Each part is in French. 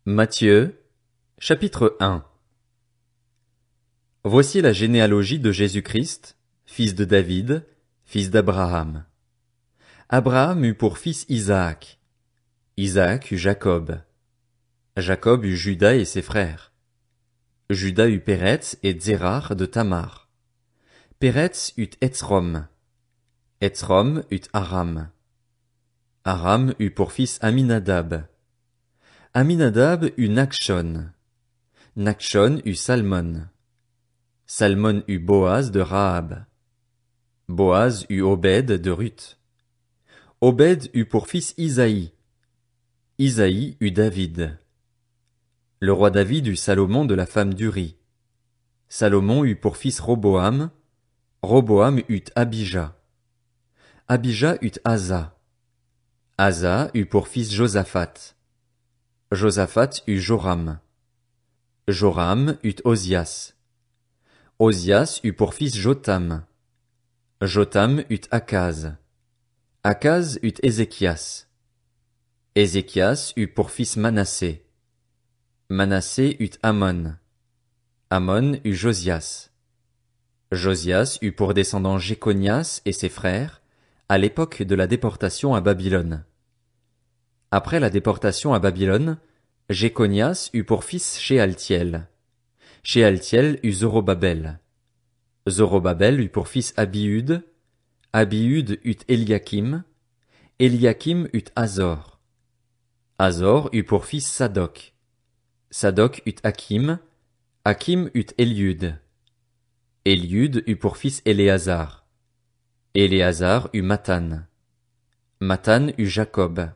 Matthieu, chapitre 1. Voici la généalogie de Jésus-Christ, fils de David, fils d'Abraham. Abraham eut pour fils Isaac. Isaac eut Jacob. Jacob eut Juda et ses frères. Juda eut Péretz et Zérar de Tamar. Péretz eut Hetsrom. Hetsrom eut Aram. Aram eut pour fils Aminadab. Aminadab eut Nachshon. Nachshon eut Salmon. Salmon eut Boaz de Rahab. Boaz eut Obed de Ruth. Obed eut pour fils Isaïe. Isaïe eut David. Le roi David eut Salomon de la femme d'Uri. Salomon eut pour fils Roboam. Roboam eut Abijah. Abijah eut Asa. Asa eut pour fils Josaphat. Josaphat eut Joram. Joram eut Ozias. Ozias eut pour fils Jotham. Jotham eut Akaz. Akaz eut Ézéchias. Ézéchias eut pour fils Manassé. Manassé eut Amon. Amon eut Josias. Josias eut pour descendants Jéconias et ses frères, à l'époque de la déportation à Babylone. Après la déportation à Babylone, Jéconias eut pour fils Shealtiel. Shealtiel eut Zorobabel. Zorobabel eut pour fils Abiud. Abiud eut Eliakim. Eliakim eut Azor. Azor eut pour fils Sadoc. Sadoc eut Hakim. Hakim eut Eliud. Eliud eut pour fils Éléazar. Éléazar eut Mathan. Mathan eut Jacob.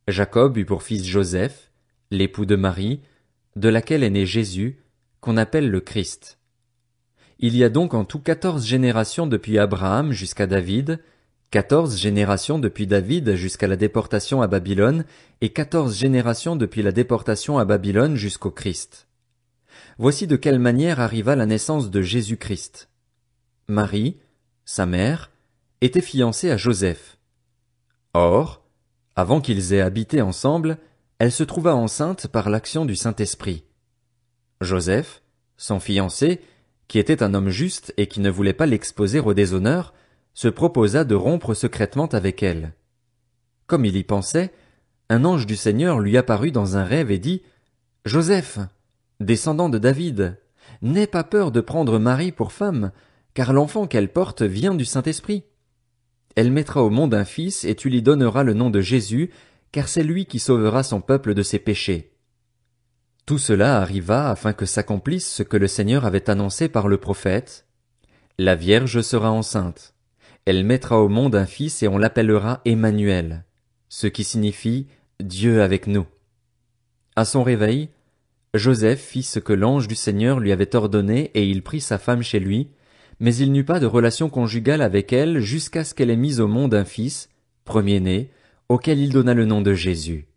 Jacob eut pour fils Joseph, l'époux de Marie, de laquelle est né Jésus, qu'on appelle le Christ. Il y a donc en tout 14 générations depuis Abraham jusqu'à David, 14 générations depuis David jusqu'à la déportation à Babylone, et 14 générations depuis la déportation à Babylone jusqu'au Christ. Voici de quelle manière arriva la naissance de Jésus-Christ. Marie, sa mère, était fiancée à Joseph. Or, avant qu'ils aient habité ensemble, elle se trouva enceinte par l'action du Saint-Esprit. Joseph, son fiancé, qui était un homme juste et qui ne voulait pas l'exposer au déshonneur, se proposa de rompre secrètement avec elle. Comme il y pensait, un ange du Seigneur lui apparut dans un rêve et dit « Joseph, descendant de David, n'aie pas peur de prendre Marie pour femme, car l'enfant qu'elle porte vient du Saint-Esprit. Elle mettra au monde un fils et tu lui donneras le nom de Jésus, car c'est lui qui sauvera son peuple de ses péchés. » Tout cela arriva afin que s'accomplisse ce que le Seigneur avait annoncé par le prophète. La Vierge sera enceinte. Elle mettra au monde un fils et on l'appellera Emmanuel, ce qui signifie Dieu avec nous. À son réveil, Joseph fit ce que l'ange du Seigneur lui avait ordonné et il prit sa femme chez lui, mais il n'eut pas de relation conjugale avec elle jusqu'à ce qu'elle ait mis au monde un fils, premier-né, auquel il donna le nom de Jésus.